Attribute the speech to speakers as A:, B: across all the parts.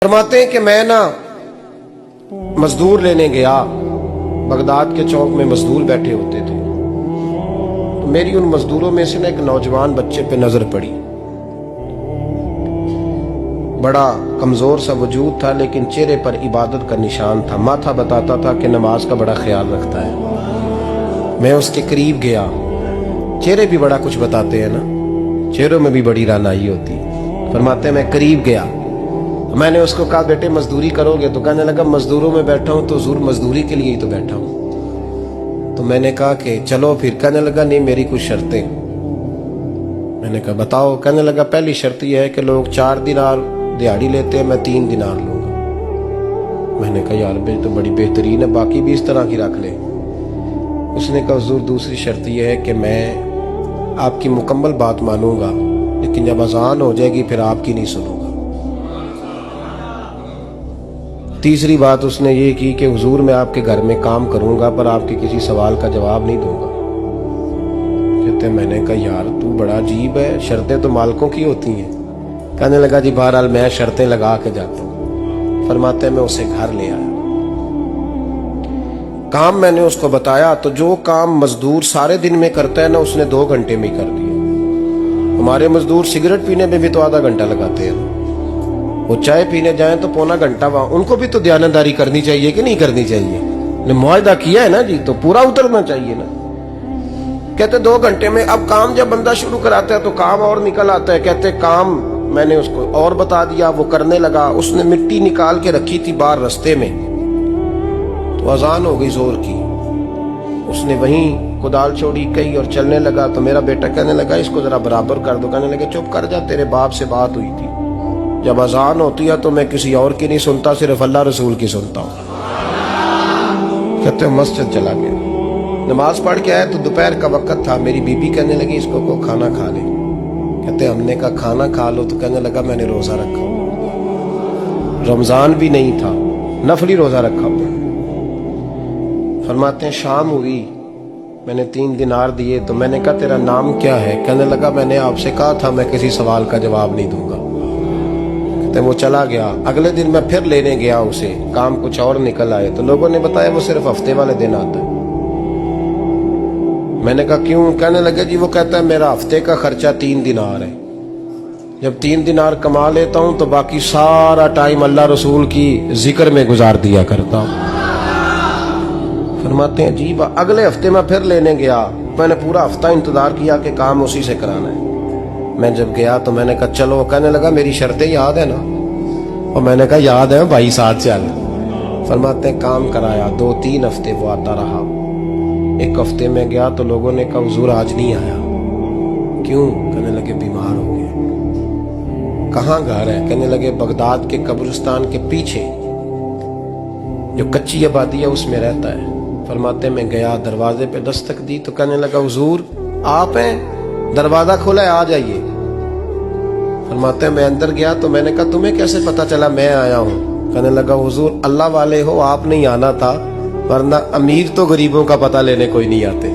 A: فرماتے ہیں کہ میں مزدور لینے گیا، بغداد کے چوک میں مزدور بیٹھے ہوتے تھے، تو میری ان مزدوروں میں سے ایک نوجوان بچے پہ نظر پڑی۔ بڑا کمزور سا وجود تھا لیکن چہرے پر عبادت کا نشان تھا، ماتھا بتاتا تھا کہ نماز کا بڑا خیال رکھتا ہے۔ میں اس کے قریب گیا، چہرے بھی بڑا کچھ بتاتے ہیں نا، چہروں میں بھی بڑی رانائی ہوتی ہے۔ فرماتے ہیں میں قریب گیا، میں نے اس کو کہا بیٹے مزدوری کرو گے؟ تو کہنے لگا مزدوروں میں بیٹھا ہوں تو حضور مزدوری کے لیے ہی تو بیٹھا ہوں۔ تو میں نے کہا کہ چلو پھر۔ کہنے لگا نہیں میری کچھ شرطیں۔ میں نے کہا بتاؤ؟ کہنے لگا پہلی شرط یہ ہے کہ لوگ 4 دینار دیہاڑی لیتے ہیں، میں 3 دینار لوں گا۔ میں نے کہا یار بھائی تو بڑی بہترین ہے، باقی بھی اس طرح کی رکھ لے۔ اس نے کہا حضور دوسری شرط یہ ہے کہ میں آپ کی مکمل بات مانوں گا لیکن جب اذان ہو جائے گی پھر آپ کی نہیں سنوں گا۔ تیسری بات اس نے یہ کی کہ حضور میں آپ کے گھر میں کام کروں گا پر آپ کے کسی سوال کا جواب نہیں دوں گا۔ کہتے ہیں میں نے کہا یار تو بڑا عجیب ہے، شرطیں تو مالکوں کی ہوتی ہیں۔ کہنے لگا جی بہرحال میں شرطیں لگا کے جاتا ہوں۔ فرماتے ہیں میں اسے گھر لے آیا، کام میں نے اس کو بتایا تو جو کام مزدور سارے دن میں کرتا ہے نا اس نے 2 گھنٹے میں کر دیا۔ ہمارے مزدور سگریٹ پینے میں بھی تو آدھا گھنٹہ لگاتے ہیں، وہ چائے پینے جائیں تو پونا گھنٹہ وہاں۔ ان کو بھی تو دیانتداری کرنی چاہیے کہ نہیں کرنی چاہیے؟ نے معاہدہ کیا ہے نا جی تو پورا اترنا چاہیے نا۔ کہتے 2 گھنٹے میں۔ اب کام جب بندہ شروع کراتا ہے تو کام اور نکل آتا ہے۔ کہتے کام میں نے اس کو اور بتا دیا، وہ کرنے لگا۔ اس نے مٹی نکال کے رکھی تھی باہر رستے میں، تو اذان ہو گئی زور کی، اس نے وہیں کدال چھوڑی کہی اور چلنے لگا۔ تو میرا بیٹا کہنے لگا اس کو ذرا برابر کر دو۔ کہنے لگا چپ کر جا، تیرے باپ سے بات ہوئی تھی، جب اذان ہوتی ہے تو میں کسی اور کی نہیں سنتا، صرف اللہ رسول کی سنتا ہوں۔ کہتے ہیں مسجد چلا گیا، نماز پڑھ کے آیا تو دوپہر کا وقت تھا۔ میری بیوی کہنے لگی اس کو کھانا کھا لے۔ کہتے ہیں ہم نے کہا کھانا کھا لو، تو کہنے لگا میں نے روزہ رکھا ہوا، رمضان بھی نہیں تھا، نفلی روزہ رکھا ہوا۔ فرماتے ہیں شام ہوئی، میں نے 3 دینار دیے تو میں نے کہا تیرا نام کیا ہے؟ کہنے لگا میں نے آپ سے کہا تھا میں کسی سوال کا جواب نہیں دوں گا۔ وہ چلا گیا۔ اگلے دن میں پھر لینے گیا اسے، کام کچھ اور نکل آئے تو لوگوں نے بتایا وہ صرف ہفتے والے دن آتا ہے۔ میں نے کہا کیوں؟ کہنے لگے جی وہ کہتا ہے میرا ہفتے کا خرچہ 3 دینار ہے، جب 3 دینار کما لیتا ہوں تو باقی سارا ٹائم اللہ رسول کی ذکر میں گزار دیا کرتا ہوں۔ فرماتے ہیں عجیب۔ اگلے ہفتے میں پھر لینے گیا، میں نے پورا ہفتہ انتظار کیا کہ کام اسی سے کرانا ہے۔ میں جب گیا تو میں نے کہا چلو، کہنے لگا میری شرطیں یاد ہے نا؟ اور میں نے کہا یاد ہے بھائی ساتھ چل۔ فرماتے ہیں کام کرایا، 2-3 ہفتے وہ آتا رہا۔ ایک ہفتے میں گیا تو لوگوں نے کہا حضور آج نہیں آیا، کیوں؟ کہنے لگے بیمار ہو گئے۔ کہاں گھر ہے؟ کہنے لگے بغداد کے قبرستان کے پیچھے جو کچی آبادی ہے اس میں رہتا ہے۔ فرماتے میں گیا، دروازے پہ دستک دی تو کہنے لگا حضور آپ ہیں؟ دروازہ کھولا ہے، آ جائیے۔ فرماتے ہیں میں اندر گیا تو میں نے کہا تمہیں کیسے پتا چلا میں آیا ہوں؟ کہنے لگا حضور اللہ والے ہو، آپ نہیں آنا تھا، ورنہ امیر تو غریبوں کا پتہ لینے کوئی نہیں آتے۔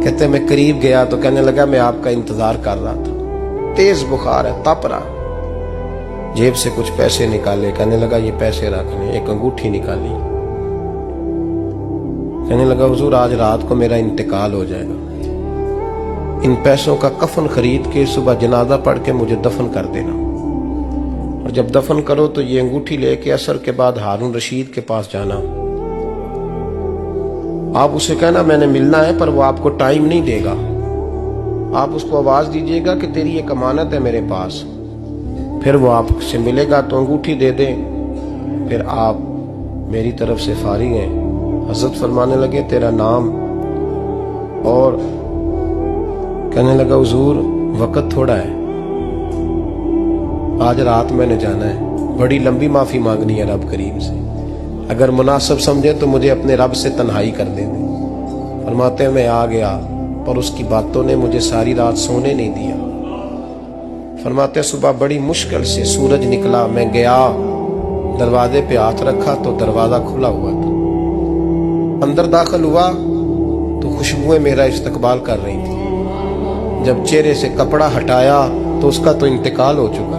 A: کہتے میں قریب گیا تو کہنے لگا میں آپ کا انتظار کر رہا تھا، تیز بخار ہے، تپ رہا۔ جیب سے کچھ پیسے نکالے، کہنے لگا یہ پیسے رکھ لیں۔ ایک انگوٹھی نکالی، کہنے لگا حضور آج رات کو میرا انتقال ہو جائے گا، ان پیسوں کا کفن خرید کے صبح جنازہ پڑھ کے مجھے دفن کر دینا، اور جب دفن کرو تو یہ انگوٹھی لے کے عصر کے بعد ہارون رشید کے پاس جانا، آپ اسے کہنا میں نے ملنا ہے پر وہ آپ کو ٹائم نہیں دے گا، آپ اس کو آواز دیجئے گا کہ تیری ایک امانت ہے میرے پاس، پھر وہ آپ سے ملے گا تو انگوٹھی دے دیں، پھر آپ میری طرف سے فارغ ہیں۔ حضرت فرمانے لگے تیرا نام؟ اور کہنے لگا حضور وقت تھوڑا ہے، آج رات میں نے جانا ہے، بڑی لمبی معافی مانگنی ہے رب کریم سے، اگر مناسب سمجھے تو مجھے اپنے رب سے تنہائی کر دے دیں۔ فرماتے ہیں میں آ گیا پر اس کی باتوں نے مجھے ساری رات سونے نہیں دیا۔ فرماتے ہیں صبح بڑی مشکل سے سورج نکلا، میں گیا دروازے پہ ہاتھ رکھا تو دروازہ کھلا ہوا تھا، اندر داخل ہوا تو خوشبوئیں میرا استقبال کر رہی تھی، جب چہرے سے کپڑا ہٹایا تو اس کا تو انتقال ہو چکا۔